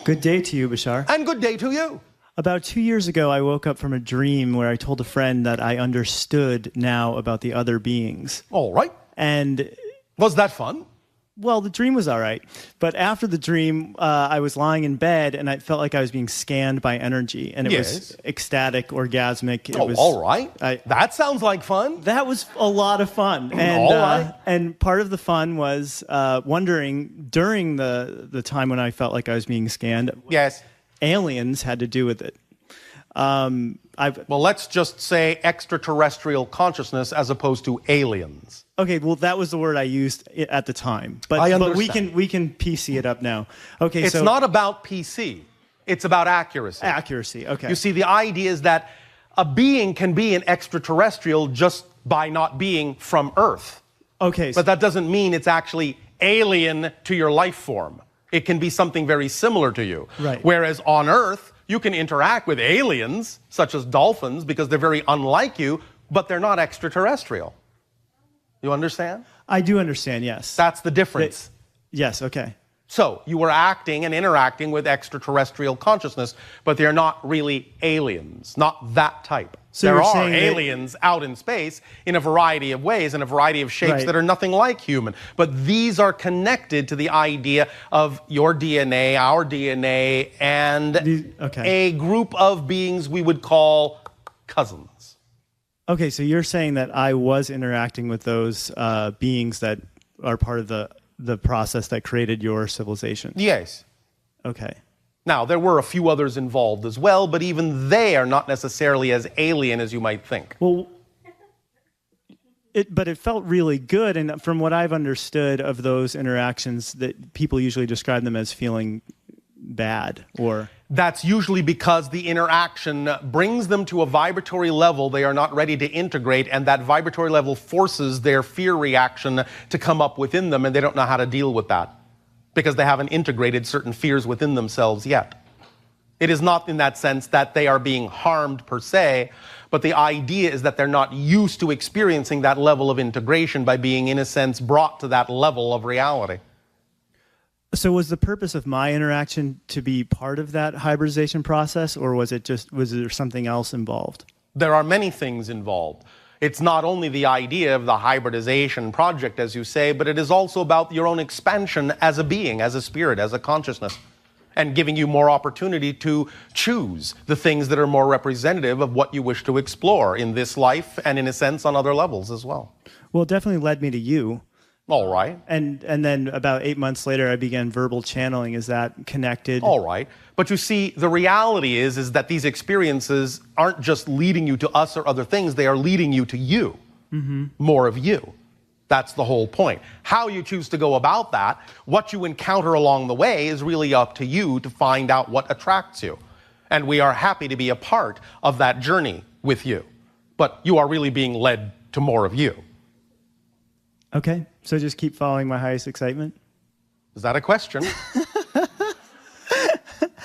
Good day to you, Bashar. And good day to you. About 2 years ago, I woke up from a dream where I told a friend that I understood now about the other beings. All right. And, Was that fun? well, the dream was all right. But after the dream, I was lying in bed, and I felt like I was being scanned by energy. And it was ecstatic, orgasmic. It was, all right. That sounds like fun. That was a lot of fun. And, all right. And part of the fun was wondering, during the time when I felt like I was being scanned, Yes. aliens had to do with it. Well, let's just say extraterrestrial consciousness as opposed to aliens. Okay, well, that was the word I used at the time. But, I but understand. we can PC it up now. Okay, It's so not about PC. It's about accuracy. accuracy. Okay. You see, the idea is that a being can be an extraterrestrial just by not being from Earth. Okay. But that doesn't mean it's actually alien to your life form. It can be something very similar to you. Right. Whereas on Earth, you can interact with aliens, such as dolphins, because they're very unlike you, but they're not extraterrestrial. You understand? I do understand. Yes. That's the difference. Yes. Okay. So you were acting and interacting with extraterrestrial consciousness, but they're not really aliens, not that type. So there you're are saying that- aliens out in space in a variety of ways, in a variety of shapes Right. that are nothing like human. But these are connected to the idea of your DNA, our DNA, and a group of beings we would call cousins. Okay. So you're saying that I was interacting with those beings that are part of the process that created your civilization. Yes. Okay. Now, there were a few others involved as well, but even they are not necessarily as alien as you might think. Well, but it felt really good, and from what I've understood of those interactions, that people usually describe them as feeling bad, or That's usually because the interaction brings them to a vibratory level they are not ready to integrate, and that vibratory level forces their fear reaction to come up within them, and they don't know how to deal with that because they haven't integrated certain fears within themselves yet. It is not in that sense that they are being harmed per se, but the idea is that they're not used to experiencing that level of integration by being, in a sense, brought to that level of reality. So was the purpose of my interaction to be part of that hybridization process, or was there something else involved? There are many things involved. It's not only the idea of the hybridization project, as you say, but it is also about your own expansion as a being, as a spirit, as a consciousness, and giving you more opportunity to choose the things that are more representative of what you wish to explore in this life and, in a sense, on other levels as well. Well, it definitely led me to you. All right. And then about 8 months later, I began verbal channeling. Is that connected? All right. But you see, the reality is that these experiences aren't just leading you to us or other things. They are leading you to you, more of you. That's the whole point. How you choose to go about that, what you encounter along the way, is really up to you to find out what attracts you. And we are happy to be a part of that journey with you. But you are really being led to more of you. Okay. So just keep following my highest excitement? Is that a question?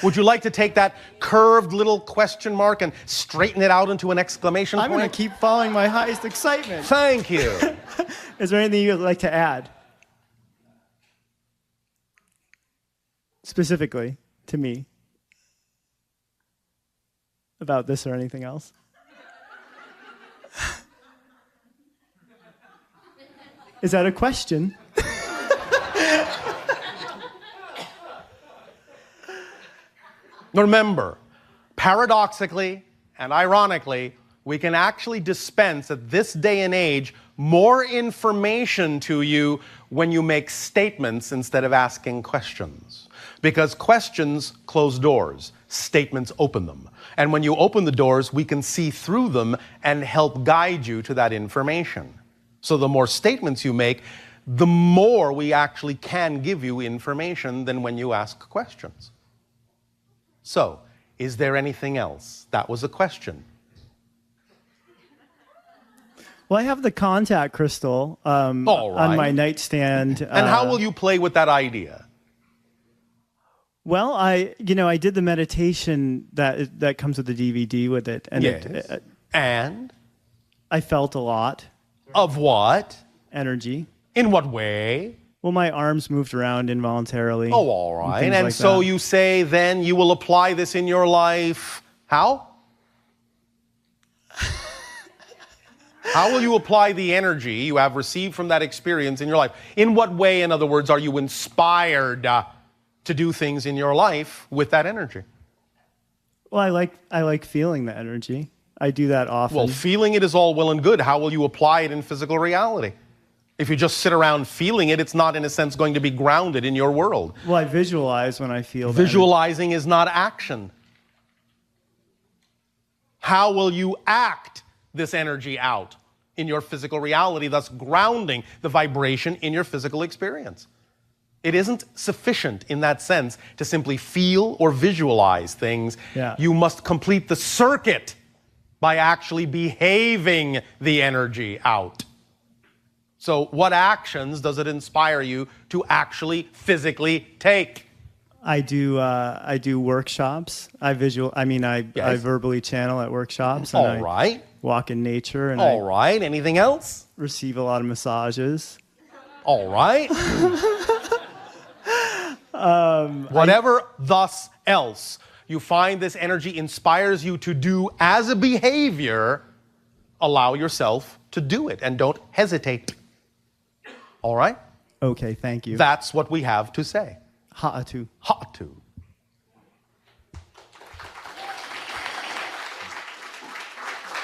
Would you like to take that curved little question mark and straighten it out into an exclamation point? I'm going to keep following my highest excitement. Thank you. Is there anything you'd like to add? Specifically to me? About this or anything else? Is that a question? Remember, paradoxically and ironically, we can actually dispense at this day and age more information to you when you make statements instead of asking questions. Because questions close doors, statements open them. And when you open the doors, we can see through them and help guide you to that information. So the more statements you make, the more we actually can give you information than when you ask questions. So, is there anything else? That was a question. Well, I have the contact crystal on my nightstand. And how will you play with that idea? Well, I did the meditation that comes with the DVD with it, and yes. And I felt a lot. Of what? Energy. In what way? Well, my arms moved around involuntarily. Oh, all right. And And like so that. you say then you will apply this in your life. How? How will you apply the energy you have received from that experience in your life? In what way, in other words, are you inspired to do things in your life with that energy? Well, I like feeling the energy. I do that often. Well, feeling it is all well and good. How will you apply it in physical reality? If you just sit around feeling it, it's not, in a sense, going to be grounded in your world. Well, I visualize when I feel the energy. Visualizing is not action. How will you act this energy out in your physical reality, thus grounding the vibration in your physical experience? It isn't sufficient in that sense to simply feel or visualize things. Yeah. You must complete the circuit by actually behaving the energy out. So what actions does it inspire you to actually physically take? I do workshops. I verbally channel at workshops. And All right. Walk in nature, and All right. Anything else? receive a lot of massages. All right. Whatever thus else you find this energy inspires you to do as a behavior, allow yourself to do it and don't hesitate. All right? Okay, thank you. That's what we have to say. Ha'atu. Ha'atu.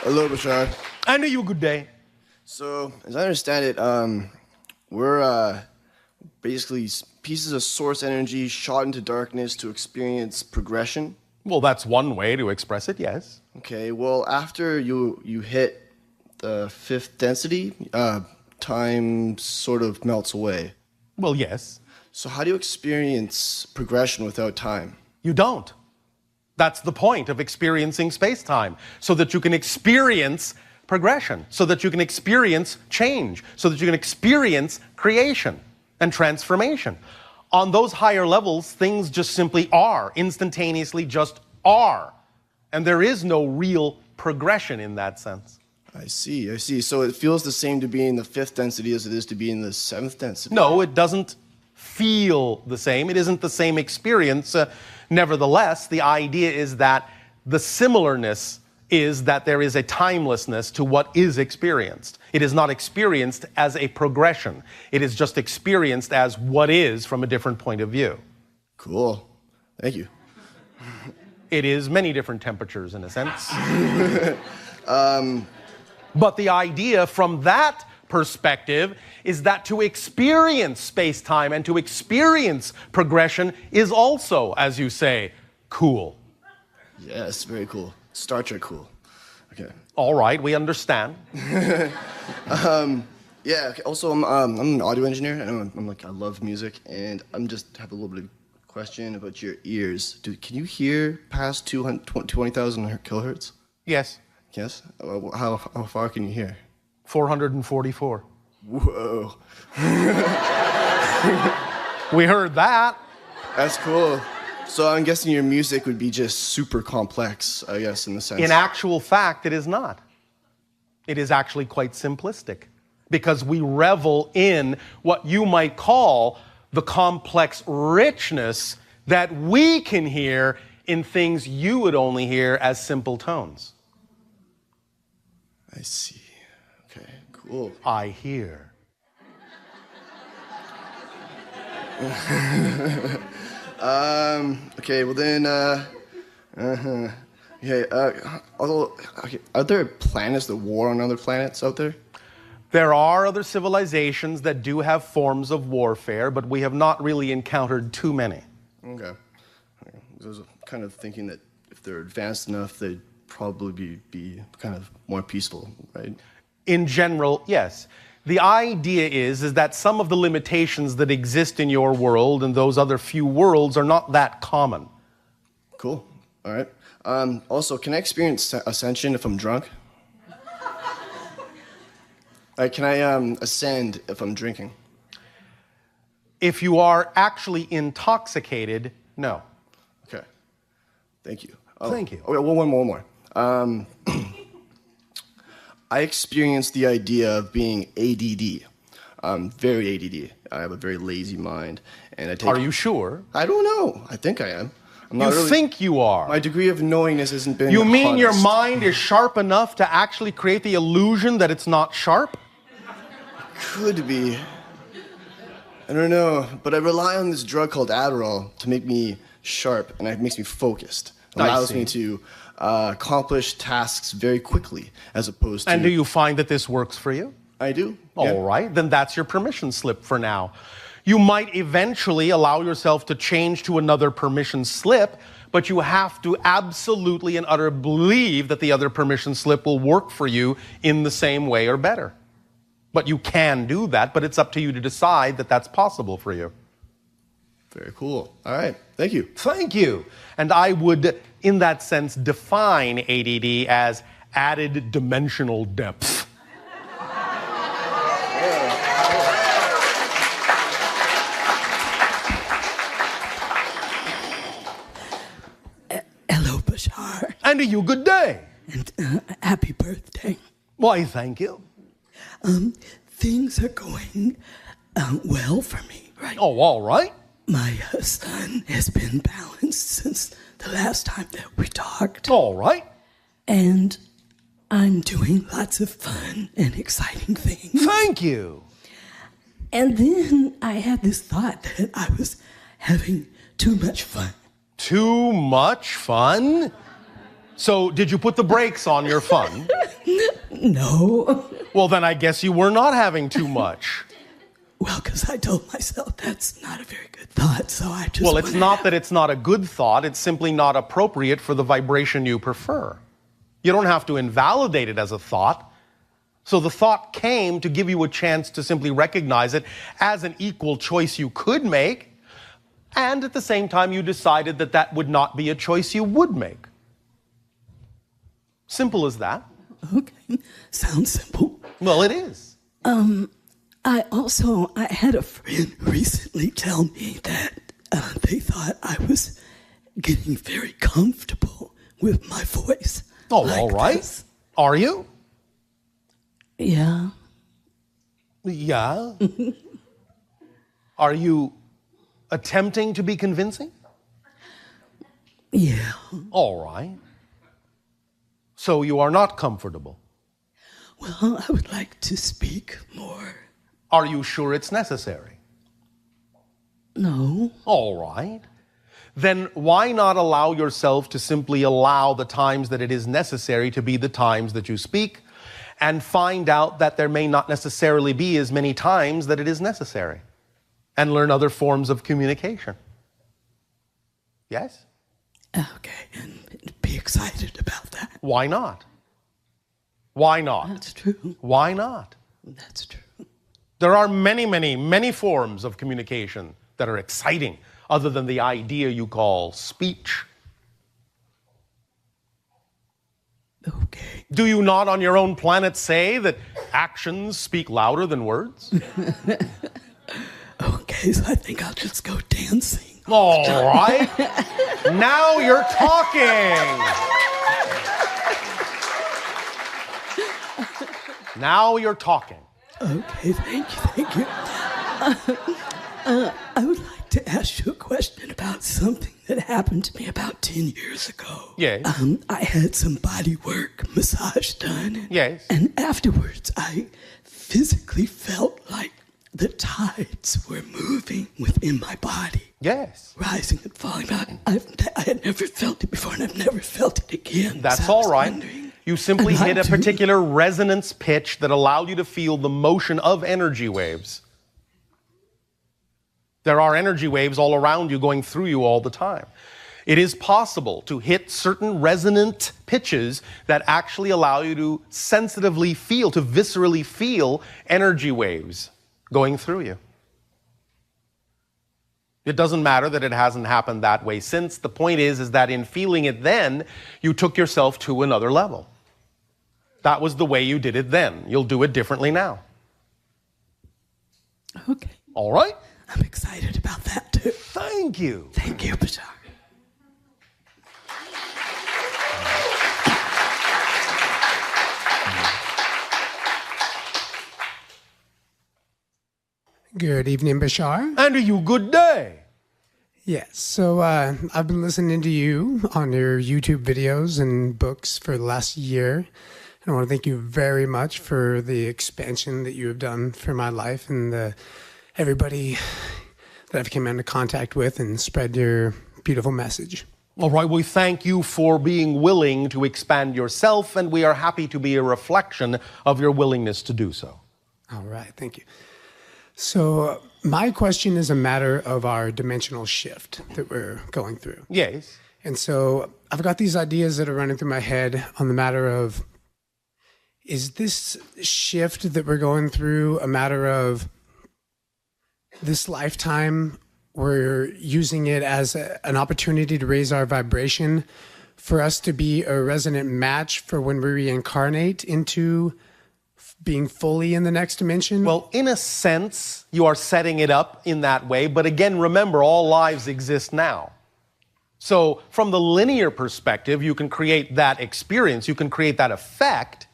Hello, Bashar. I knew you. Good day. So, as I understand it, we're basically pieces of source energy shot into darkness to experience progression. Well, that's one way to express it, yes. Okay, well, after you hit the fifth density, time sort of melts away. Well, yes. So how do you experience progression without time? You don't. That's the point of experiencing space-time, so that you can experience progression, so that you can experience change, so that you can experience creation and transformation. On those higher levels, things just simply are, instantaneously just are. And there is no real progression in that sense. I see. So it feels the same to be in the fifth density as it is to be in the seventh density? No, it doesn't feel the same. It isn't the same experience. Nevertheless, the idea is that the similarness is that there is a timelessness to what is experienced. It is not experienced as a progression. It is just experienced as what is from a different point of view. Cool. Thank you. It is many different temperatures in a sense. But the idea from that perspective is that to experience space-time and to experience progression is also, as you say, cool. Yes, very cool. Star Trek cool. Okay. All right, we understand. Yeah. Okay. Also, I'm an audio engineer, and I love music, and I'm just have a little bit of question about your ears. Can you hear past 20,000 kilohertz? Yes. Yes. How far can you hear? 444. Whoa. We heard that. That's cool. So I'm guessing your music would be just super complex, I guess, in the sense. In actual fact, it is not. It is actually quite simplistic because we revel in what you might call the complex richness that we can hear in things you would only hear as simple tones. I see. Okay, cool. I hear. Okay, well then, are there planets that war on other planets out there? There are other civilizations that do have forms of warfare, but we have not really encountered too many. Okay. I was kind of thinking that if they're advanced enough, they'd probably be kind of more peaceful, right? In general, yes. The idea is that some of the limitations that exist in your world and those other few worlds are not that common. Cool. All right. Also, can I experience Ascension if I'm drunk? Can I ascend if I'm drinking? If you are actually intoxicated, no. Okay. Thank you. Thank you. Okay, one more. I experienced the idea of being ADD. I'm very ADD. I have a very lazy mind, and I take. Are you sure? I don't know. I think I am. I'm not You really, think you are. My degree of knowingness hasn't been. You mean your honest. mind is sharp enough to actually create the illusion that it's not sharp? Could be. I don't know, but I rely on this drug called Adderall to make me sharp, and it makes me focused. It allows me to accomplish tasks very quickly, as opposed to... And do you find that this works for you? I do. All right, then that's your permission slip for now. You might eventually allow yourself to change to another permission slip, but you have to absolutely and utterly believe that the other permission slip will work for you in the same way or better. But you can do that, but it's up to you to decide that that's possible for you. Very cool. All right. Thank you. Thank you. And I would, in that sense, define ADD as added dimensional depth. Hello, Bashar. And to you, good day. And happy birthday. Why, thank you. Things are going well for me, right? Oh, all right. My son has been balanced since the last time that we talked. All right. And I'm doing lots of fun and exciting things. Thank you. And then I had this thought that I was having too much fun. Too much fun? So, did you put the brakes on your fun? No. Well, then I guess you were not having too much. Well, because I told myself that's not a very good thought, so I just... Well, it's not that it's not a good thought, it's simply not appropriate for the vibration you prefer. You don't have to invalidate it as a thought. So the thought came to give you a chance to simply recognize it as an equal choice you could make, and at the same time you decided that that would not be a choice you would make. Simple as that. Okay, sounds simple. Well, it is. I had a friend recently tell me that they thought I was getting very comfortable with my voice. Oh, like all right. this. Are you? Yeah. Yeah. Are you attempting to be convincing? Yeah. All right. So you are not comfortable. Well, I would like to speak more. Are you sure it's necessary? No. All right. Then why not allow yourself to simply allow the times that it is necessary to be the times that you speak, and find out that there may not necessarily be as many times that it is necessary, and learn other forms of communication? Yes? Okay, and be excited about that. Why not? Why not? That's true. Why not? That's true. There are many, many, many forms of communication that are exciting other than the idea you call speech. Okay. Do you not on your own planet say that actions speak louder than words? Okay, so I think I'll just go dancing. All right. Now you're talking. Now you're talking. Okay, thank you. I would like to ask you a question about something that happened to me about 10 years ago. Yes. I had some body work, massage done. And, Yes. And afterwards, I physically felt like the tides were moving within my body. Yes. Rising and falling. I had never felt it before, and I've never felt it again. That's So I was all right. wondering, You simply I'd like hit a to- particular resonance pitch that allowed you to feel the motion of energy waves. There are energy waves all around you, going through you all the time. It is possible to hit certain resonant pitches that actually allow you to sensitively feel, to viscerally feel energy waves going through you. It doesn't matter that it hasn't happened that way since. The point is that in feeling it then, you took yourself to another level. That was the way you did it then. You'll do it differently now. Okay. All right? I'm excited about that, too. Thank you. Thank you, Bashar. Good evening, Bashar. And to you, good day. Yes, so I've been listening to you on your YouTube videos and books for the last year. And I want to thank you very much for the expansion that you have done for my life and everybody that I've come into contact with and spread your beautiful message. All right, we thank you for being willing to expand yourself, and we are happy to be a reflection of your willingness to do so. All right, thank you. So my question is a matter of our dimensional shift that we're going through. Yes. And so I've got these ideas that are running through my head on the matter of, is this shift that we're going through a matter of this lifetime, we're using it as an opportunity to raise our vibration for us to be a resonant match for when we reincarnate into being fully in the next dimension? Well, in a sense, you are setting it up in that way. But again, remember, all lives exist now. So from the linear perspective, you can create that experience, you can create that effect.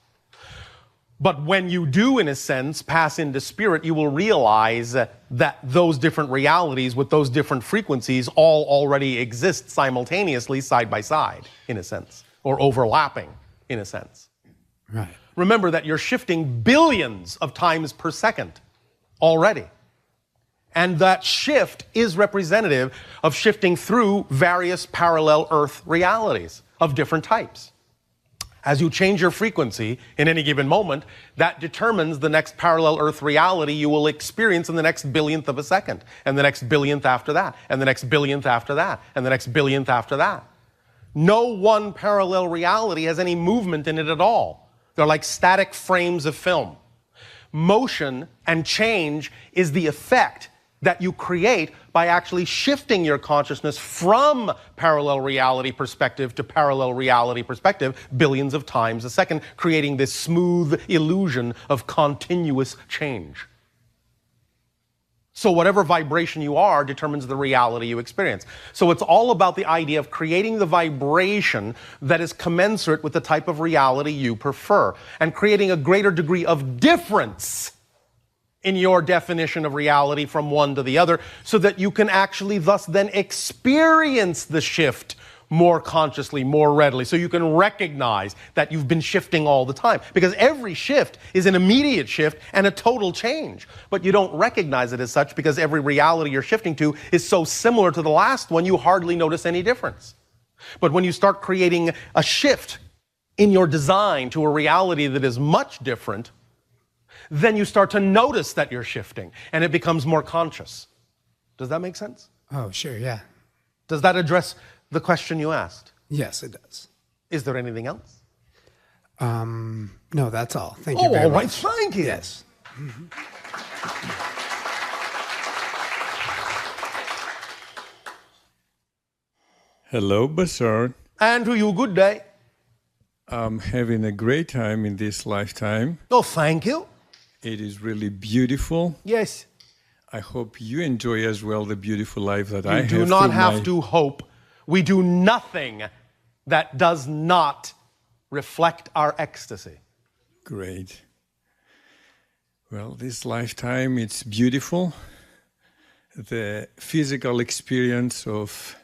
But when you do, in a sense, pass into spirit, you will realize that those different realities with those different frequencies all already exist simultaneously, side by side, in a sense, or overlapping, in a sense. Right. Remember that you're shifting billions of times per second already. And that shift is representative of shifting through various parallel Earth realities of different types. As you change your frequency in any given moment, that determines the next parallel Earth reality you will experience in the next billionth of a second, and the next billionth after that, and the next billionth after that, and the next billionth after that. No one parallel reality has any movement in it at all. They're like static frames of film. Motion and change is the effect that you create by actually shifting your consciousness from parallel reality perspective to parallel reality perspective billions of times a second, creating this smooth illusion of continuous change. So whatever vibration you are determines the reality you experience. So it's all about the idea of creating the vibration that is commensurate with the type of reality you prefer, and creating a greater degree of difference in your definition of reality from one to the other, so that you can actually thus then experience the shift more consciously, more readily, so you can recognize that you've been shifting all the time. Because every shift is an immediate shift and a total change. But you don't recognize it as such because every reality you're shifting to is so similar to the last one, you hardly notice any difference. But when you start creating a shift in your design to a reality that is much different, then you start to notice that you're shifting, and it becomes more conscious. Does that make sense? Oh, sure, yeah. Does that address the question you asked? Yes, it does. Is there anything else? No, that's all. Thank you very much. All right, thank you. Yes. Hello, Bashar. And to you, good day. I'm having a great time in this lifetime. Oh, thank you. It is really beautiful. Yes. I hope you enjoy as well the beautiful life that I have. You do not have to hope. We do nothing that does not reflect our ecstasy. Great. Well, this lifetime, it's beautiful. The physical experience of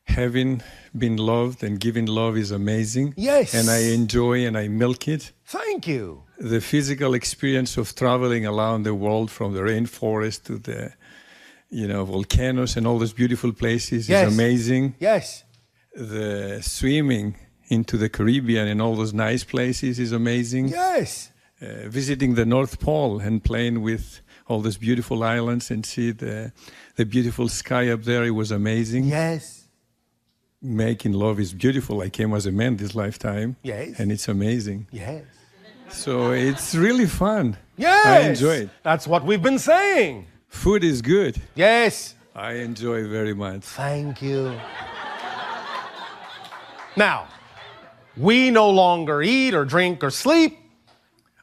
having been loved and giving love is amazing. Yes. And I enjoy and I milk it. Thank you. The physical experience of traveling around the world, from the rainforest to the, volcanoes and all those beautiful places, is amazing. Yes. The swimming into the Caribbean and all those nice places is amazing. Yes. Visiting the North Pole and playing with all those beautiful islands and see the beautiful sky up there, it was amazing. Yes. Making love is beautiful. I came as a man this lifetime. Yes. And it's amazing. Yes. So it's really fun. Yes. I enjoy it. That's what we've been saying. Food is good. Yes. I enjoy very much. Thank you. Now, we no longer eat or drink or sleep,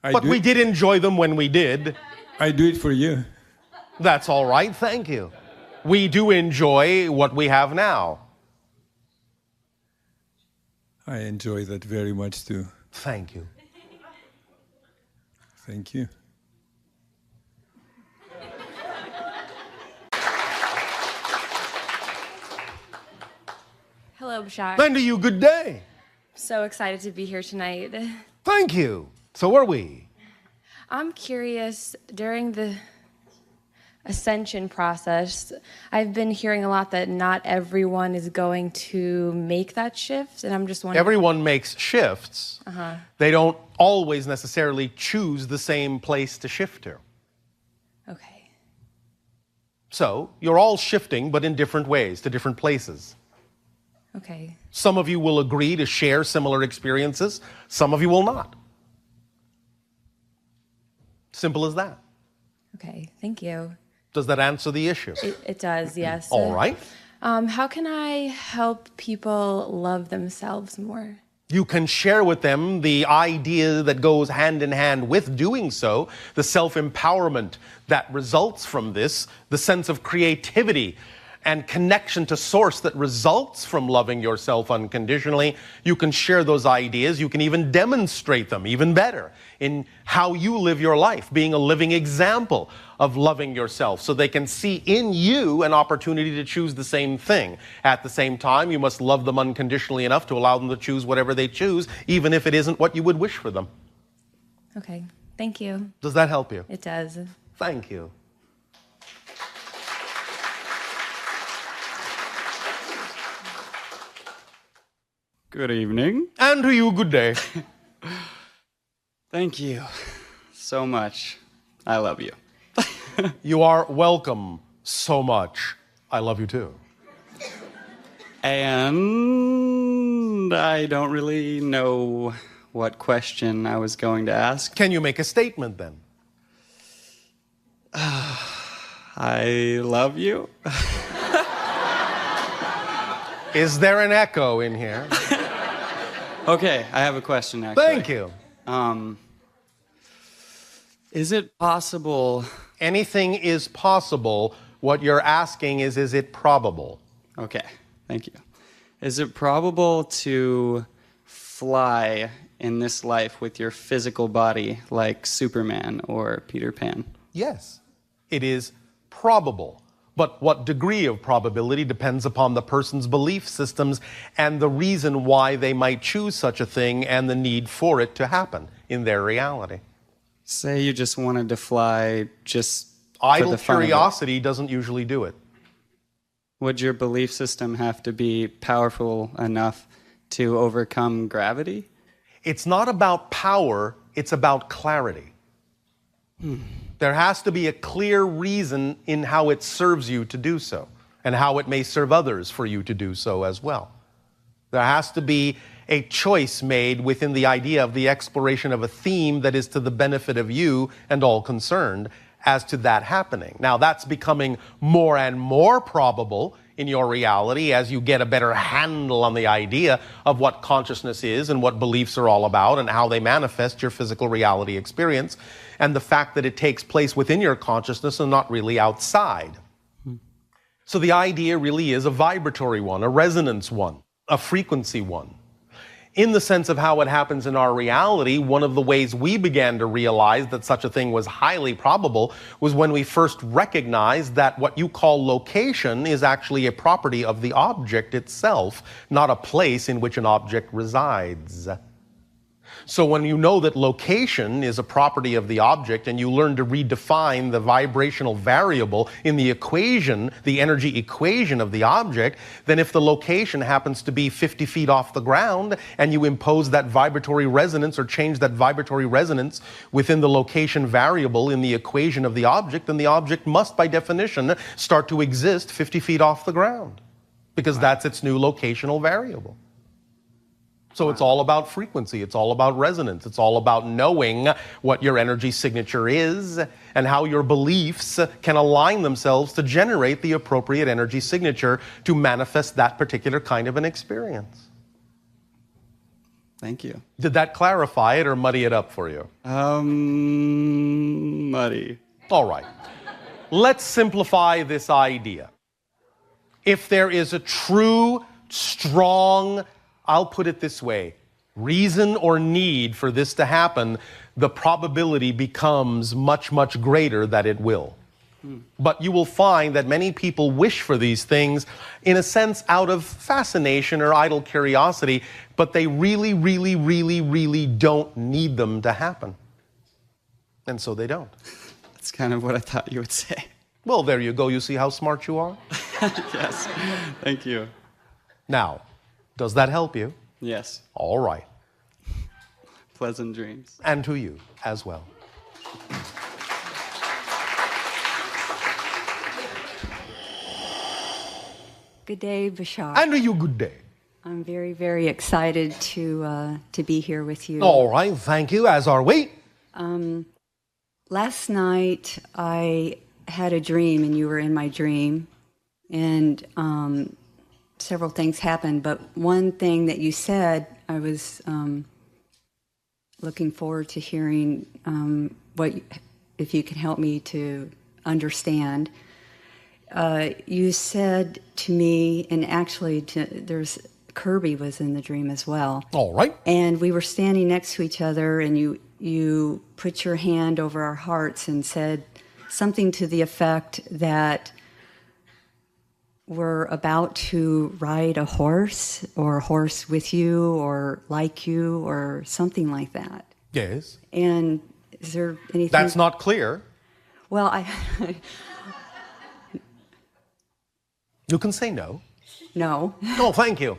but we did enjoy them when we did. I do it for you. That's all right. Thank you. We do enjoy what we have now. I enjoy that very much too. Thank you. Thank you. Hello, Bashar. And to you, good day. So excited to be here tonight. Thank you. So are we. I'm curious, during the Ascension process, I've been hearing a lot that not everyone is going to make that shift, and I'm just wondering... Everyone makes shifts. They don't always necessarily choose the same place to shift to. Okay. So, you're all shifting, but in different ways, to different places. Okay. Some of you will agree to share similar experiences. Some of you will not. Simple as that. Okay, thank you. Does that answer the issue? It does, yes. All right. How can I help people love themselves more? You can share with them the idea that goes hand in hand with doing so, the self-empowerment that results from this, the sense of creativity and connection to source that results from loving yourself unconditionally. You can share those ideas. You can even demonstrate them even better in how you live your life, being a living example of loving yourself, so they can see in you an opportunity to choose the same thing. At the same time, you must love them unconditionally enough to allow them to choose whatever they choose, even if it isn't what you would wish for them. Okay, thank you. Does that help you? It does. Thank you. Good evening. And to you, good day. Thank you so much. I love you. You are welcome so much. I love you too. And I don't really know what question I was going to ask. Can you make a statement then? I love you. Is there an echo in here? Okay, I have a question actually. Thank you. Is it possible... Anything is possible. What you're asking is it probable? Okay, thank you. Is it probable to fly in this life with your physical body like Superman or Peter Pan? Yes, it is probable. But what degree of probability depends upon the person's belief systems and the reason why they might choose such a thing and the need for it to happen in their reality. Say you just wanted to fly just idle for the fun of it. curiosity doesn't usually do it. Would your belief system have to be powerful enough to overcome gravity? It's not about power, it's about clarity. There has to be a clear reason in how it serves you to do so, and how it may serve others for you to do so as well. There has to be a choice made within the idea of the exploration of a theme that is to the benefit of you and all concerned as to that happening. Now, that's becoming more and more probable in your reality as you get a better handle on the idea of what consciousness is and what beliefs are all about and how they manifest your physical reality experience, and the fact that it takes place within your consciousness and not really outside. So the idea really is a vibratory one, a resonance one, a frequency one. In the sense of how it happens in our reality, one of the ways we began to realize that such a thing was highly probable was when we first recognized that what you call location is actually a property of the object itself, not a place in which an object resides. So when you know that location is a property of the object and you learn to redefine the vibrational variable in the equation, the energy equation of the object, then if the location happens to be 50 feet off the ground and you impose that vibratory resonance or change that vibratory resonance within the location variable in the equation of the object, then the object must by definition start to exist 50 feet off the ground because that's its new locational variable. So it's all about frequency, it's all about resonance, it's all about knowing what your energy signature is and how your beliefs can align themselves to generate the appropriate energy signature to manifest that particular kind of an experience. Thank you. Did that clarify it or muddy it up for you? Muddy. All right. Let's simplify this idea. If there is a true, strong, I'll put it this way, reason or need for this to happen, the probability becomes much, much greater that it will. But you will find that many people wish for these things, in a sense, out of fascination or idle curiosity, but they really, really, really, really don't need them to happen. And so they don't. That's kind of what I thought you would say. Well, there you go. You see how smart you are? Yes. Thank you. Now, does that help you? Yes. All right. Pleasant dreams. And to you as well. Good day, Bashar. And to you, good day. I'm very, very excited to be here with you. All right, thank you, as are we. Last night, I had a dream, and you were in my dream, and several things happened, but one thing that you said, I was looking forward to hearing if you can help me to understand. You said to me, and actually there's Kirby was in the dream as well. All right. And we were standing next to each other, and you put your hand over our hearts and said something to the effect that we're about to ride a horse, or a horse with you, or like you, or something like that. Yes. And is there anything? That's not clear. Well, You can say no. No. No, thank you.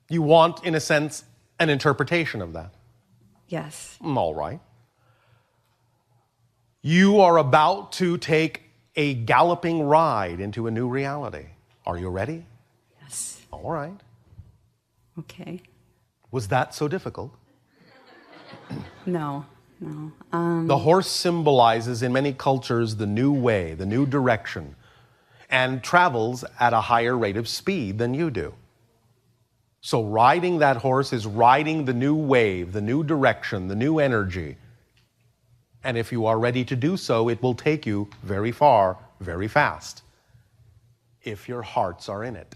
You want, in a sense, an interpretation of that. Yes. All right. You are about to take a galloping ride into a new reality. Are you ready? Yes. All right. Okay. Was that so difficult? No. The horse symbolizes in many cultures the new way, the new direction, and travels at a higher rate of speed than you do. So riding that horse is riding the new wave, the new direction, the new energy. And if you are ready to do so, it will take you very far, very fast, if your hearts are in it.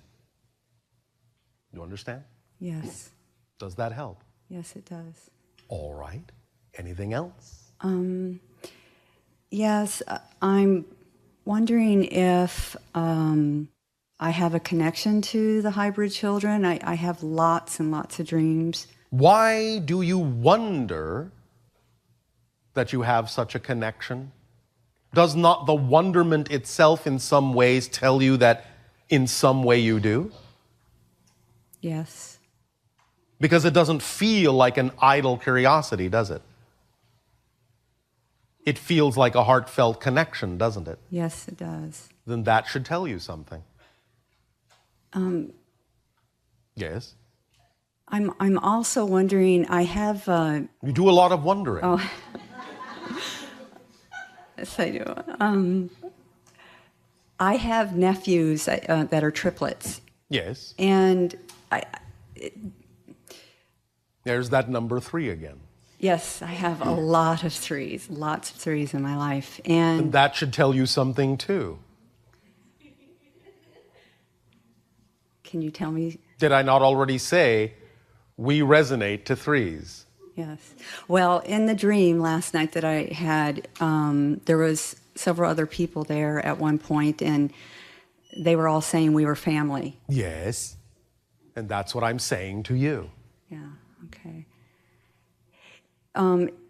You understand? Yes. Does that help? Yes, it does. All right. Anything else? Yes, I'm wondering if I have a connection to the hybrid children. I have lots and lots of dreams. Why do you wonder that you have such a connection? Does not the wonderment itself in some ways tell you that in some way you do? Yes. Because it doesn't feel like an idle curiosity, does it? It feels like a heartfelt connection, doesn't it? Yes, it does. Then that should tell you something. Yes? I'm also wondering, I have... You do a lot of wondering. Oh, yes, I do. I have nephews that are triplets. Yes. And There's that number 3 again. yes, I have a lot of threes, lots of threes in my life. And that should tell you something too. Can you tell me? Did I not already say we resonate to 3s? Yes. Well, in the dream last night that I had, there was several other people there at one point, and they were all saying we were family. Yes. And that's what I'm saying to you. Yeah, okay.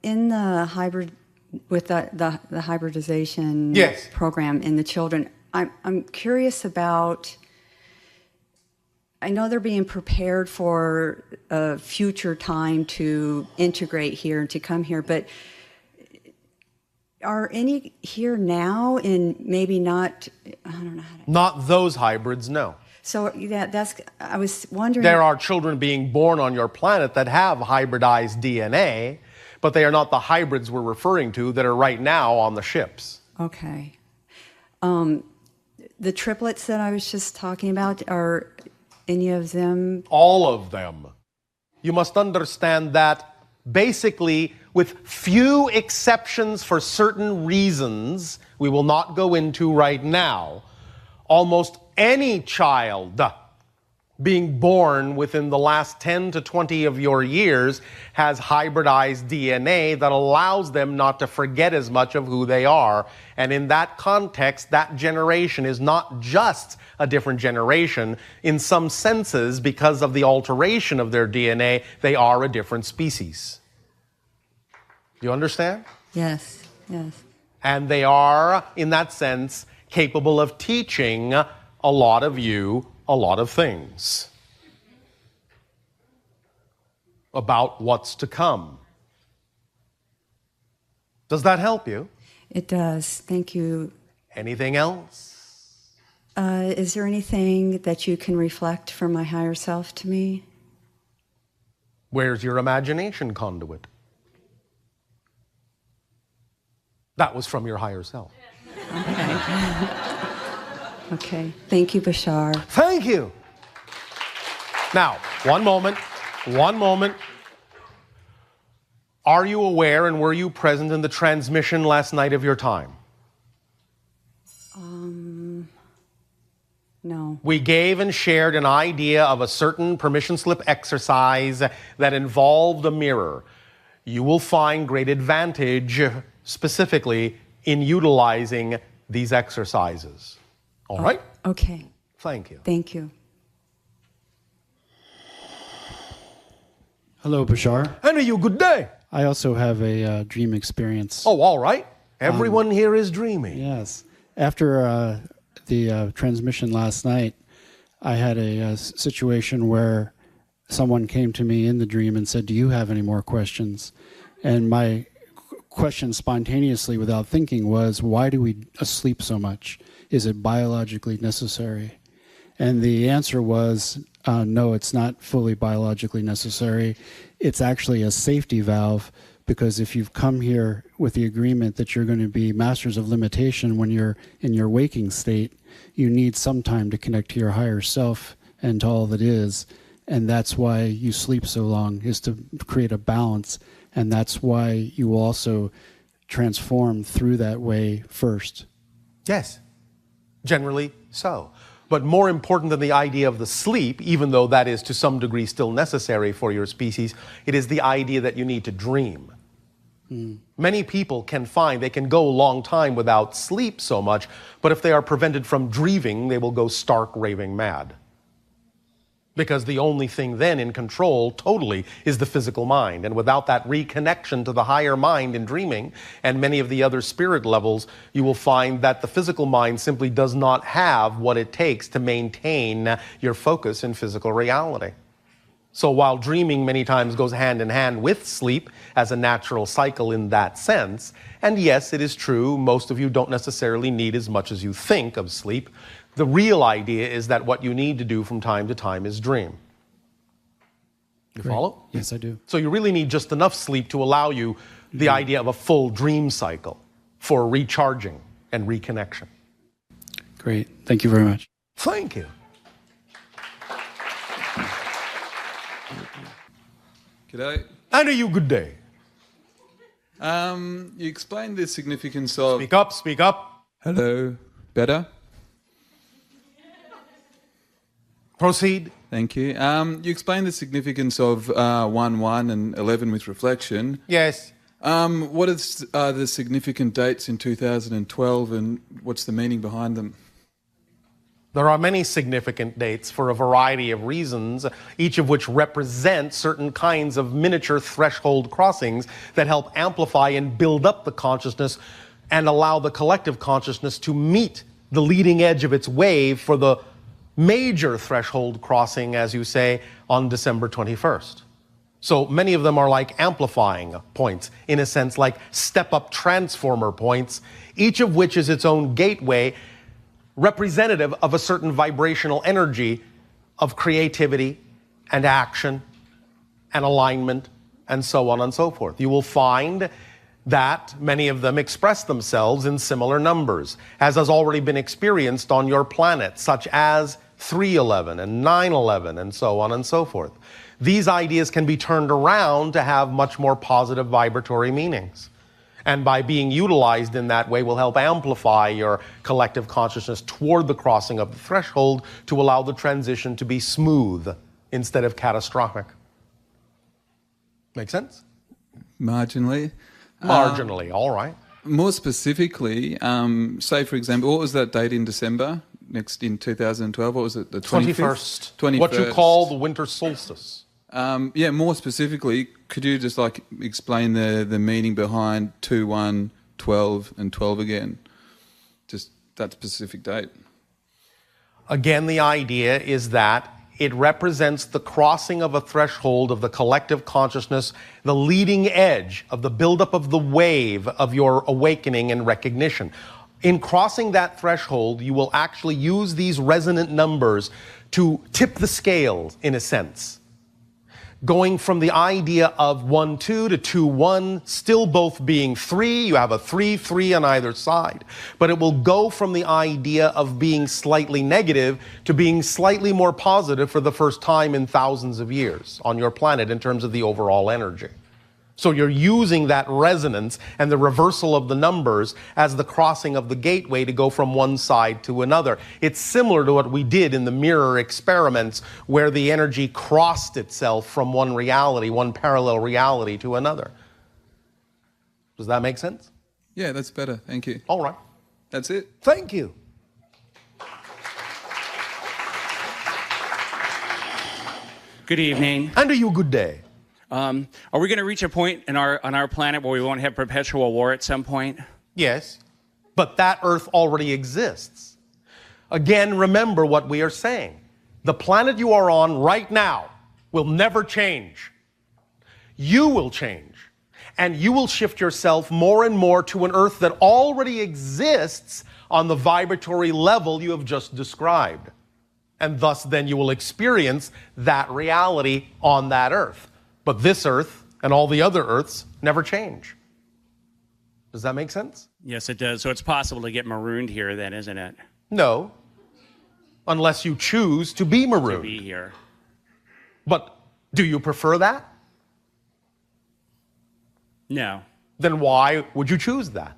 In the hybrid, with the hybridization Yes. program in the children, I'm curious about, I know they're being prepared for a future time to integrate here and to come here, but are any here now and maybe not, I don't know how to... Not those hybrids, no. So that's, I was wondering... There are children being born on your planet that have hybridized DNA, but they are not the hybrids we're referring to that are right now on the ships. Okay. The triplets that I was just talking about, are any of them? All of them. You must understand that basically, with few exceptions for certain reasons we will not go into right now, almost any child being born within the last 10 to 20 of your years has hybridized DNA that allows them not to forget as much of who they are. And in that context, that generation is not just a different generation. In some senses, because of the alteration of their DNA, they are a different species. Do you understand? Yes, yes. And they are, in that sense, capable of teaching a lot of you a lot of things about what's to come. Does that help you? It does. Thank you. Anything else? Is there anything that you can reflect from my higher self to me? Where's your imagination conduit? That was from your higher self. Okay. Okay. Thank you, Bashar. Thank you. Now, one moment. Are you aware and were you present in the transmission last night of your time? No. We gave and shared an idea of a certain permission slip exercise that involved a mirror. You will find great advantage specifically in utilizing these exercises. All right? Okay. Thank you. Thank you. Hello, Bashar. And you good day. I also have a dream experience. Oh, all right. Everyone here is dreaming. Yes. After the transmission last night, I had a situation where someone came to me in the dream and said, "Do you have any more questions?" And my question spontaneously, without thinking, was, why do we sleep so much? Is it biologically necessary? And the answer was, no, it's not fully biologically necessary. It's actually a safety valve, because if you've come here with the agreement that you're going to be masters of limitation when you're in your waking state, you need some time to connect to your higher self and to all that is. And that's why you sleep so long, is to create a balance. And that's why you also transform through that way first. Yes. Generally so. But more important than the idea of the sleep, even though that is to some degree still necessary for your species, it is the idea that you need to dream. Many people can find they can go a long time without sleep so much, but if they are prevented from dreaming, they will go stark raving mad. Because the only thing then in control totally is the physical mind. And without that reconnection to the higher mind in dreaming and many of the other spirit levels, you will find that the physical mind simply does not have what it takes to maintain your focus in physical reality. So while dreaming many times goes hand in hand with sleep as a natural cycle in that sense, and yes, it is true, most of you don't necessarily need as much as you think of sleep, the real idea is that what you need to do from time to time is dream. You follow? Yes, I do. So you really need just enough sleep to allow you the idea of a full dream cycle for recharging and reconnection. Great. Thank you very much. Thank you. G'day. And you good day. You explained the significance of... Speak up, speak up. Hello. Better? Proceed. Thank you. You explained the significance of 1-1 and 11 with reflection. Yes. What are the significant dates in 2012 and what's the meaning behind them? There are many significant dates for a variety of reasons, each of which represent certain kinds of miniature threshold crossings that help amplify and build up the consciousness and allow the collective consciousness to meet the leading edge of its wave for the major threshold crossing, as you say, on December 21st. So many of them are like amplifying points, in a sense like step-up transformer points, each of which is its own gateway, representative of a certain vibrational energy of creativity and action and alignment and so on and so forth. You will find that many of them express themselves in similar numbers, as has already been experienced on your planet, such as 311 and 911 and so on and so forth. These ideas can be turned around to have much more positive vibratory meanings. And by being utilized in that way will help amplify your collective consciousness toward the crossing of the threshold to allow the transition to be smooth instead of catastrophic. Make sense? Marginally. Marginally, all right. More specifically, say, for example, what was that date in December? Next in 2012, what was it? The 21st. 21st. What you call the winter solstice. Yeah, more specifically, could you just like explain the meaning behind 2, 1, 12 and 12 again? Just that specific date. Again, the idea is that it represents the crossing of a threshold of the collective consciousness, the leading edge of the buildup of the wave of your awakening and recognition. In crossing that threshold, you will actually use these resonant numbers to tip the scales, in a sense. Going from the idea of 1, 2 to 2, 1, still both being 3. You have a 3, 3 on either side. But it will go from the idea of being slightly negative to being slightly more positive for the first time in thousands of years on your planet in terms of the overall energy. So you're using that resonance and the reversal of the numbers as the crossing of the gateway to go from one side to another. It's similar to what we did in the mirror experiments where the energy crossed itself from one reality, one parallel reality to another. Does that make sense? Yeah, that's better. Thank you. All right. That's it. Thank you. Good evening. And to you, good day. Are we going to reach a point on our planet where we won't have perpetual war at some point? Yes, but that Earth already exists. Again, remember what we are saying. The planet you are on right now will never change. You will change, and you will shift yourself more and more to an Earth that already exists on the vibratory level you have just described. And thus, then you will experience that reality on that Earth. But this Earth and all the other Earths never change. Does that make sense? Yes, it does. So it's possible to get marooned here then, isn't it? No. Unless you choose to be marooned. To be here. But do you prefer that? No. Then why would you choose that?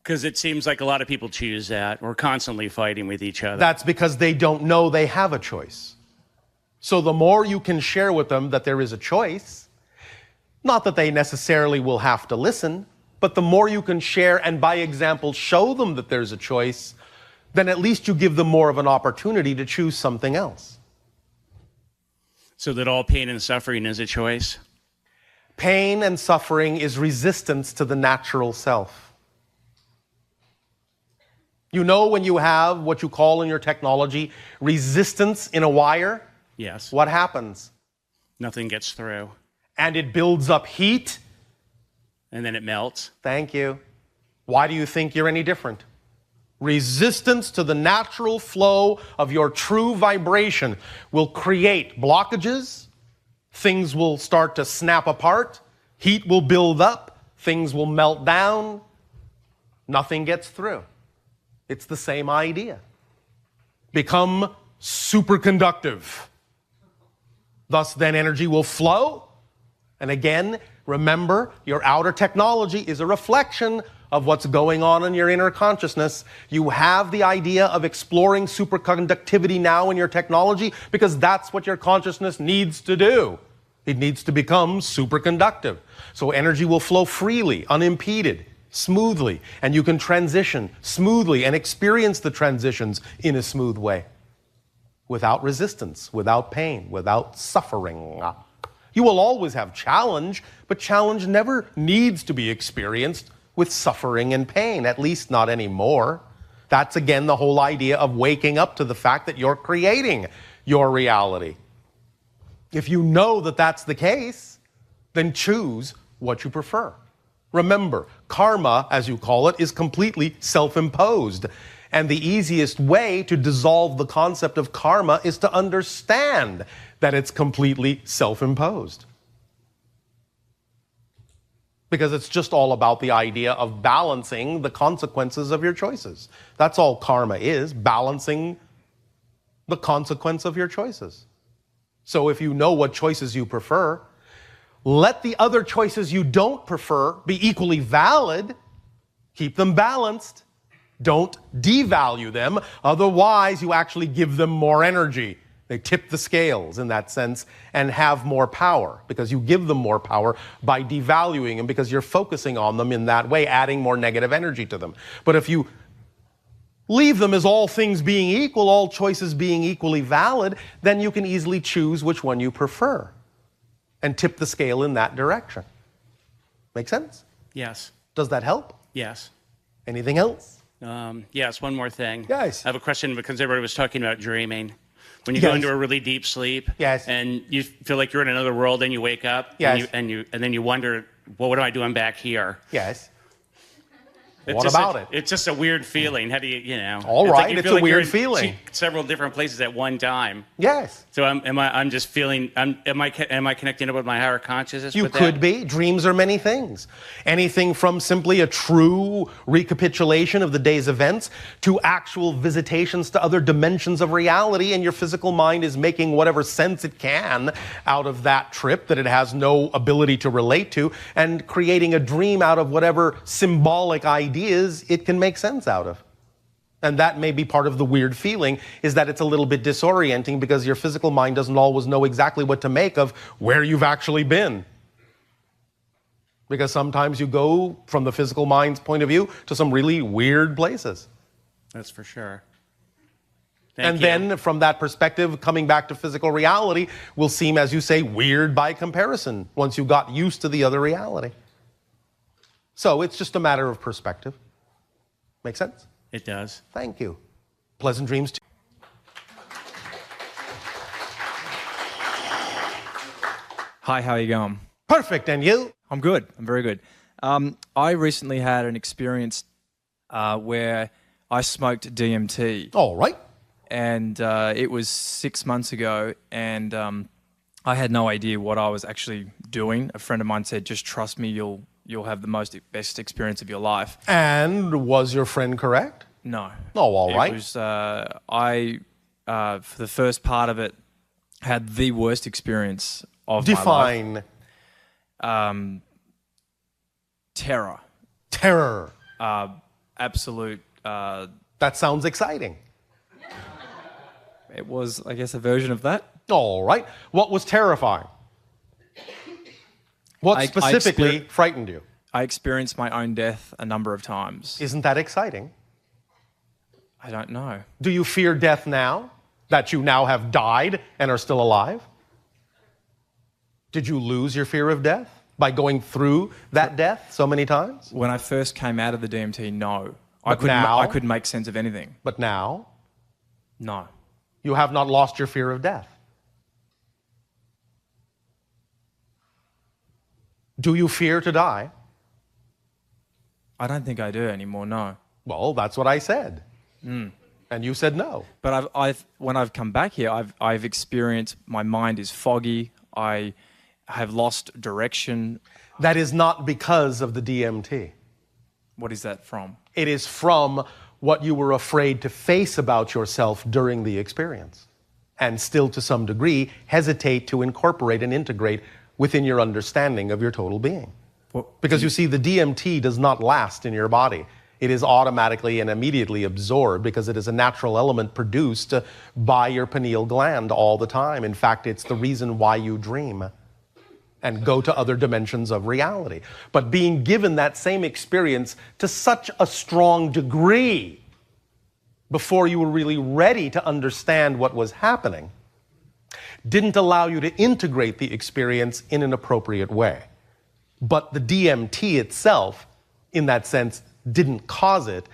Because it seems like a lot of people choose that. We're constantly fighting with each other. That's because they don't know they have a choice. So the more you can share with them that there is a choice, not that they necessarily will have to listen, but the more you can share and by example show them that there's a choice, then at least you give them more of an opportunity to choose something else. So that all pain and suffering is a choice? Pain and suffering is resistance to the natural self. You know when you have what you call in your technology resistance in a wire? Yes. What happens? Nothing gets through. And it builds up heat? And then it melts? Thank you. Why do you think you're any different? Resistance to the natural flow of your true vibration will create blockages. Things will start to snap apart. Heat will build up. Things will melt down. Nothing gets through. It's the same idea. Become superconductive. Thus, then energy will flow. And again, remember, your outer technology is a reflection of what's going on in your inner consciousness. You have the idea of exploring superconductivity now in your technology because that's what your consciousness needs to do. It needs to become superconductive. So energy will flow freely, unimpeded, smoothly, and you can transition smoothly and experience the transitions in a smooth way. Without resistance, without pain, without suffering. You will always have challenge, but challenge never needs to be experienced with suffering and pain, at least not anymore. That's again the whole idea of waking up to the fact that you're creating your reality. If you know that that's the case, then choose what you prefer. Remember, karma, as you call it, is completely self-imposed. And the easiest way to dissolve the concept of karma is to understand that it's completely self-imposed. Because it's just all about the idea of balancing the consequences of your choices. That's all karma is, balancing the consequence of your choices. So if you know what choices you prefer, Let the other choices you don't prefer be equally valid. Keep them balanced. Don't devalue them. Otherwise, you actually give them more energy. They tip the scales in that sense and have more power because you give them more power by devaluing them because you're focusing on them in that way, adding more negative energy to them. But if you leave them as all things being equal, all choices being equally valid, then you can easily choose which one you prefer and tip the scale in that direction. Make sense? Yes. Does that help? Yes. Anything else? Yes, one more thing. Yes. I have a question because everybody was talking about dreaming. When you Yes. go into a really deep sleep, Yes. and you feel like you're in another world, and you wake up, Yes. and then you wonder, well, what am I doing back here? Yes. It's What just about it? It's just a weird feeling. How do you know? All It's right, like you it's feel a like you're weird in feeling. Several different places at one time. Yes. So I'm just feeling. Am I connecting up with my higher consciousness? You with could that? be. Dreams are many things. Anything from simply a true recapitulation of the day's events to actual visitations to other dimensions of reality, and your physical mind is making whatever sense it can out of that trip that it has no ability to relate to, and creating a dream out of whatever symbolic ideas it can make sense out of. And that may be part of the weird feeling, is that it's a little bit disorienting because your physical mind doesn't always know exactly what to make of where you've actually been. Because sometimes you go from the physical mind's point of view to some really weird places. That's for sure. And then from that perspective, coming back to physical reality will seem, as you say, weird by comparison once you got used to the other reality. So it's just a matter of perspective. Make sense? It does. Thank you. Pleasant dreams to you. Hi, how are you going? Perfect, and you? I'm good. I'm very good. I recently had an experience where I smoked DMT. All right. And it was 6 months ago, and I had no idea what I was actually doing. A friend of mine said, just trust me, you'll have the best experience of your life. And was your friend correct? No. Oh, all right. It was, for the first part of it, had the worst experience of my life. Define. Terror. Terror. Absolute. That sounds exciting. It was, I guess, a version of that. All right. What was terrifying? What specifically frightened you? I experienced my own death a number of times. Isn't that exciting? I don't know. Do you fear death now, that you now have died and are still alive? Did you lose your fear of death by going through that death so many times? When I first came out of the DMT, no. I But couldn't make sense of anything. But now? No. You have not lost your fear of death. Do you fear to die? I don't think I do anymore, no. Well, that's what I said. Mm. And you said no. But when I've come back here, I've experienced my mind is foggy. I have lost direction. That is not because of the DMT. What is that from? It is from what you were afraid to face about yourself during the experience, and still to some degree hesitate to incorporate and integrate within your understanding of your total being. Because you see, the DMT does not last in your body. It is automatically and immediately absorbed because it is a natural element produced by your pineal gland all the time. In fact, it's the reason why you dream and go to other dimensions of reality. But being given that same experience to such a strong degree before you were really ready to understand what was happening didn't allow you to integrate the experience in an appropriate way. But the DMT itself, in that sense, didn't cause it.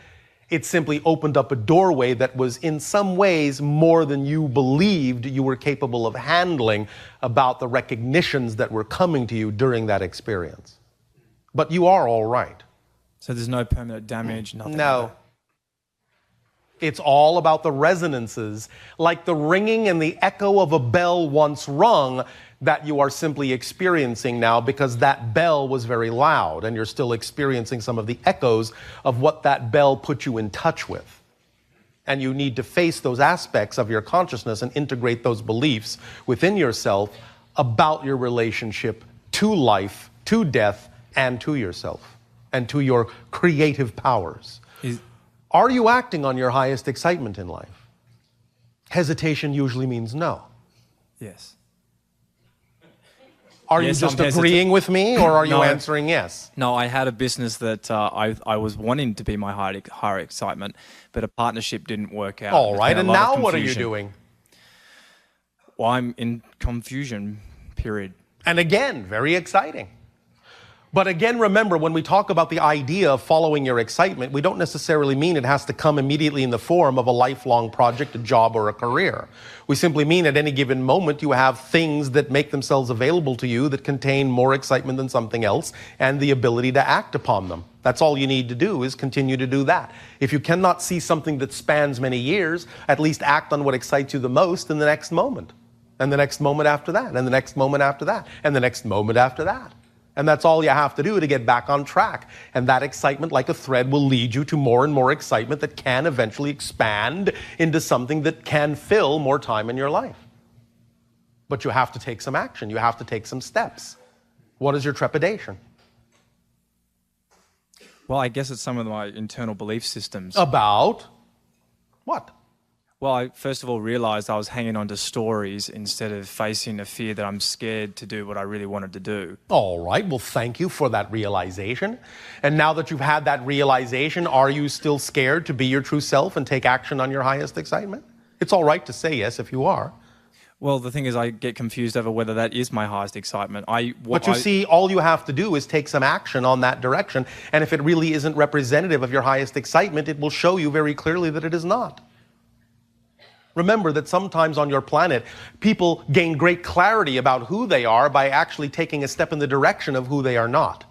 It simply opened up a doorway that was in some ways more than you believed you were capable of handling about the recognitions that were coming to you during that experience. But you are all right. So there's no permanent damage, nothing? No. Like that. It's all about the resonances, like the ringing and the echo of a bell once rung that you are simply experiencing now because that bell was very loud and you're still experiencing some of the echoes of what that bell put you in touch with. And you need to face those aspects of your consciousness and integrate those beliefs within yourself about your relationship to life, to death, and to yourself, and to your creative powers. Are you acting on your highest excitement in life? Hesitation usually means no. Yes. Are you just agreeing with me, or are you answering yes? No, I had a business that I was wanting to be my higher excitement, but a partnership didn't work out. All right, and now what are you doing? Well, I'm in confusion, period. And again, very exciting. But again, remember, when we talk about the idea of following your excitement, we don't necessarily mean it has to come immediately in the form of a lifelong project, a job, or a career. We simply mean at any given moment you have things that make themselves available to you that contain more excitement than something else and the ability to act upon them. That's all you need to do, is continue to do that. If you cannot see something that spans many years, at least act on what excites you the most in the next moment. And the next moment after that, and the next moment after that, and the next moment after that. And that's all you have to do to get back on track. And that excitement, like a thread, will lead you to more and more excitement that can eventually expand into something that can fill more time in your life. But you have to take some action. You have to take some steps. What is your trepidation? Well, I guess it's some of my internal belief systems. About what? Well, I first of all realized I was hanging on to stories instead of facing a fear that I'm scared to do what I really wanted to do. All right, well, thank you for that realization. And now that you've had that realization, are you still scared to be your true self and take action on your highest excitement? It's all right to say yes if you are. Well, the thing is, I get confused over whether that is my highest excitement. But you see, all you have to do is take some action on that direction. And if it really isn't representative of your highest excitement, it will show you very clearly that it is not. Remember that sometimes on your planet, people gain great clarity about who they are by actually taking a step in the direction of who they are not.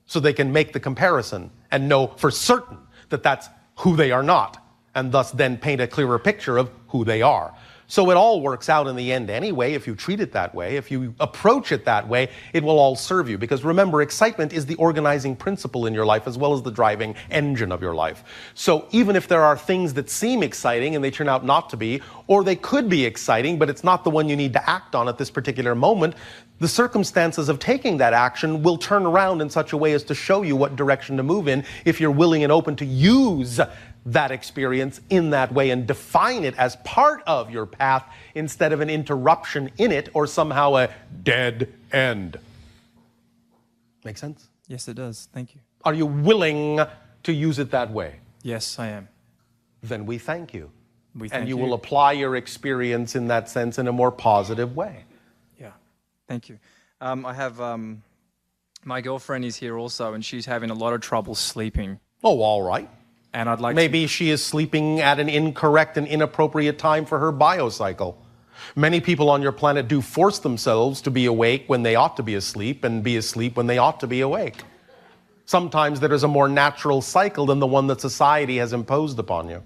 So they can make the comparison and know for certain that that's who they are not, and thus then paint a clearer picture of who they are. So it all works out in the end anyway. If you treat it that way, if you approach it that way, it will all serve you. Because remember, excitement is the organizing principle in your life as well as the driving engine of your life. So even if there are things that seem exciting and they turn out not to be, or they could be exciting, but it's not the one you need to act on at this particular moment, the circumstances of taking that action will turn around in such a way as to show you what direction to move in if you're willing and open to use that experience in that way and define it as part of your path instead of an interruption in it or somehow a dead end. Make sense? Yes, it does. Thank you. Are you willing to use it that way? Yes, I am. Then we thank you. And you will apply your experience in that sense in a more positive way. Yeah. Thank you. I have my girlfriend is here also, and she's having a lot of trouble sleeping. Oh, all right. And I'd like Maybe she is sleeping at an incorrect and inappropriate time for her biocycle. Many people on your planet do force themselves to be awake when they ought to be asleep and be asleep when they ought to be awake. Sometimes there is a more natural cycle than the one that society has imposed upon you.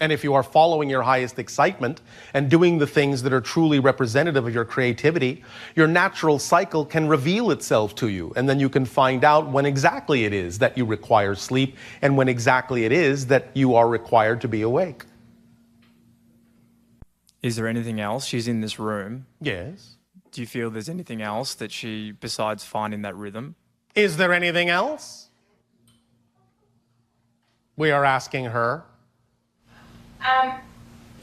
And if you are following your highest excitement and doing the things that are truly representative of your creativity, your natural cycle can reveal itself to you. And then you can find out when exactly it is that you require sleep and when exactly it is that you are required to be awake. Is there anything else? She's in this room. Yes. Do you feel there's anything else that she, besides finding that rhythm? Is there anything else? We are asking her.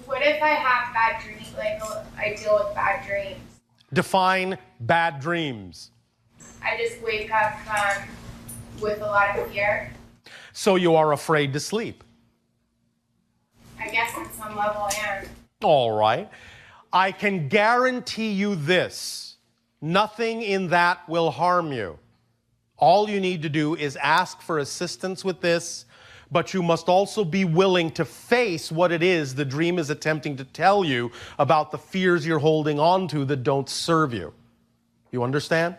What if I have bad dreams, like I deal with bad dreams? Define bad dreams. I just wake up with a lot of fear. So you are afraid to sleep? I guess on some level I am. All right. I can guarantee you this. Nothing in that will harm you. All you need to do is ask for assistance with this, but you must also be willing to face what it is the dream is attempting to tell you about the fears you're holding on to that don't serve you. You understand?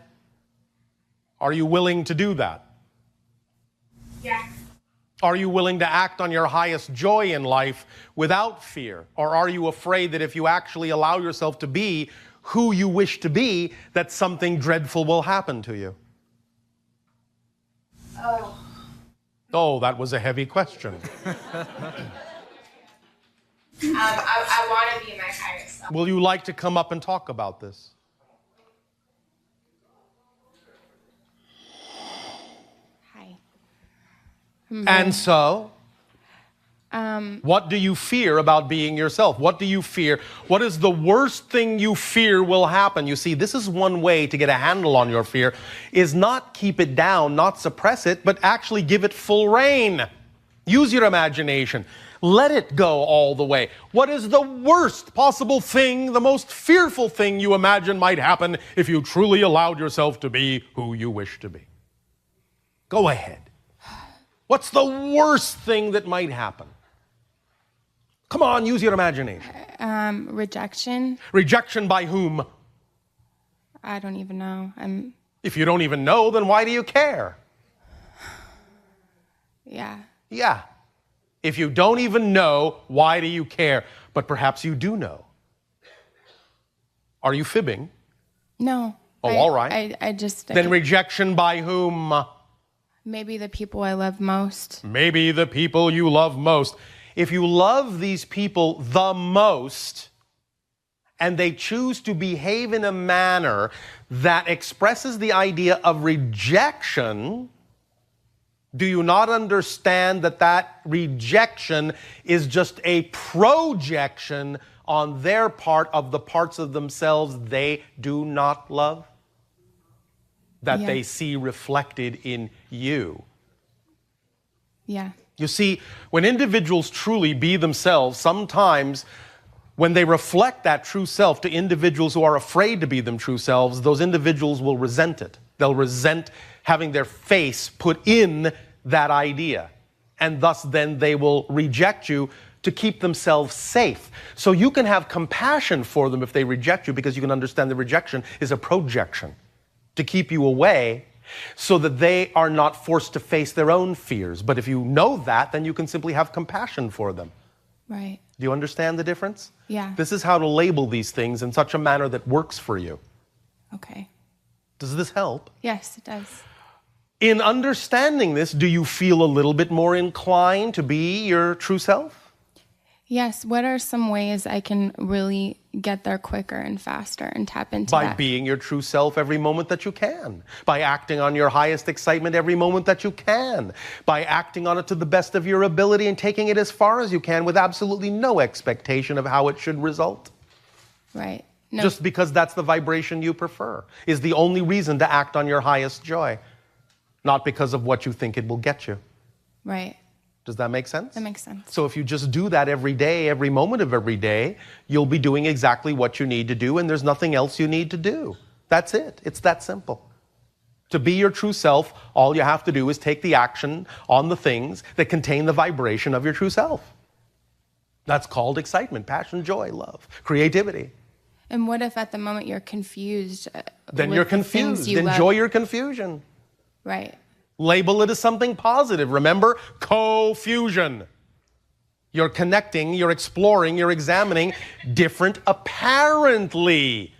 Are you willing to do that? Yeah. Are you willing to act on your highest joy in life without fear? Or are you afraid that if you actually allow yourself to be who you wish to be, that something dreadful will happen to you? Oh, that was a heavy question. I want to be my higher self. Will you like to come up and talk about this? And so, what do you fear about being yourself? What do you fear? What is the worst thing you fear will happen? You see, this is one way to get a handle on your fear, is not keep it down, not suppress it, but actually give it full rein. Use your imagination. Let it go all the way. What is the worst possible thing, the most fearful thing you imagine might happen if you truly allowed yourself to be who you wish to be? Go ahead. What's the worst thing that might happen? Come on, use your imagination. Rejection. Rejection by whom? I don't even know. If you don't even know, then why do you care? Yeah. Yeah. If you don't even know, why do you care? But perhaps you do know. Are you fibbing? No. Oh, all right. I just... Then rejection by whom? Maybe the people I love most. Maybe the people you love most. If you love these people the most, and they choose to behave in a manner that expresses the idea of rejection, do you not understand that that rejection is just a projection on their part of the parts of themselves they do not love? That they see reflected in you. Yeah. You see, when individuals truly be themselves, sometimes when they reflect that true self to individuals who are afraid to be them true selves, those individuals will resent it. They'll resent having their face put in that idea. And thus then they will reject you to keep themselves safe. So you can have compassion for them if they reject you, because you can understand the rejection is a projection to keep you away so that they are not forced to face their own fears. But if you know that, then you can simply have compassion for them. Right. Do you understand the difference? Yeah. This is how to label these things in such a manner that works for you. Okay. Does this help? Yes, it does. In understanding this, do you feel a little bit more inclined to be your true self? Yes. What are some ways I can really get there quicker and faster and tap into By that? being your true self every moment that you can. By acting on your highest excitement every moment that you can. By acting on it to the best of your ability and taking it as far as you can with absolutely no expectation of how it should result. Right. No. Just because that's the vibration you prefer is the only reason to act on your highest joy. Not because of what you think it will get you. Right. Does that make sense? That makes sense. So if you just do that every day, every moment of every day, you'll be doing exactly what you need to do, and there's nothing else you need to do. That's it. It's that simple. To be your true self, all you have to do is take the action on the things that contain the vibration of your true self. That's called excitement, passion, joy, love, creativity. And what if at the moment you're confused? Then you're confused. Enjoy your confusion. Right. Label it as something positive. Remember, co-fusion. You're connecting, you're exploring, you're examining different, apparently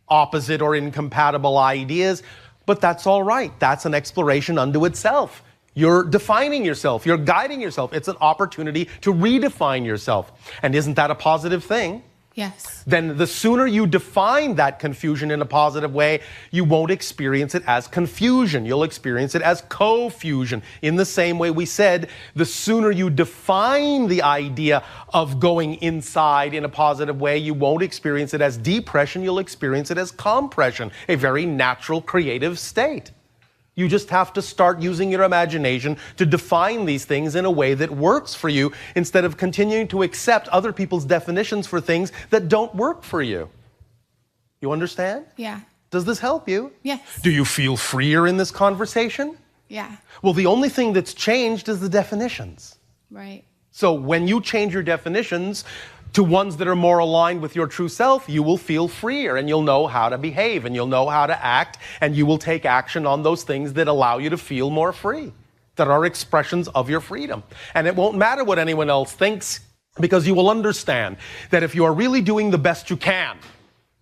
opposite or incompatible ideas, but that's all right. That's an exploration unto itself. You're defining yourself, you're guiding yourself. It's an opportunity to redefine yourself. And isn't that a positive thing? Yes. Then the sooner you define that confusion in a positive way, you won't experience it as confusion. You'll experience it as co-fusion. In the same way we said, the sooner you define the idea of going inside in a positive way, you won't experience it as depression, you'll experience it as compression, a very natural creative state. You just have to start using your imagination to define these things in a way that works for you instead of continuing to accept other people's definitions for things that don't work for you. You understand? Yeah. Does this help you? Yes. Do you feel freer in this conversation? Yeah. Well, the only thing that's changed is the definitions. Right. So when you change your definitions to ones that are more aligned with your true self, you will feel freer and you'll know how to behave and you'll know how to act and you will take action on those things that allow you to feel more free, that are expressions of your freedom. And it won't matter what anyone else thinks, because you will understand that if you are really doing the best you can,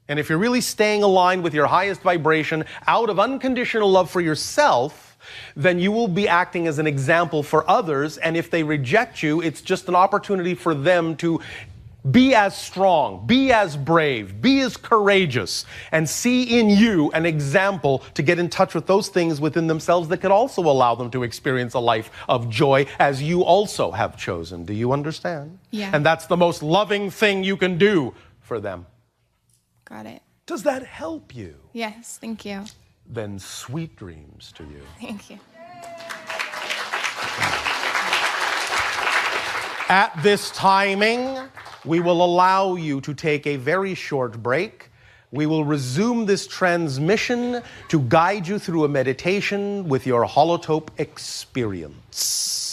and if you're really staying aligned with your highest vibration out of unconditional love for yourself, then you will be acting as an example for others. And if they reject you, it's just an opportunity for them to Be as strong, be as brave, be as courageous, and see in you an example to get in touch with those things within themselves that could also allow them to experience a life of joy as you also have chosen. Do you understand? Yeah. And that's the most loving thing you can do for them. Got it. Does that help you? Yes, thank you. Then sweet dreams to you. Thank you. At this timing, we will allow you to take a very short break. We will resume this transmission to guide you through a meditation with your holotope experience.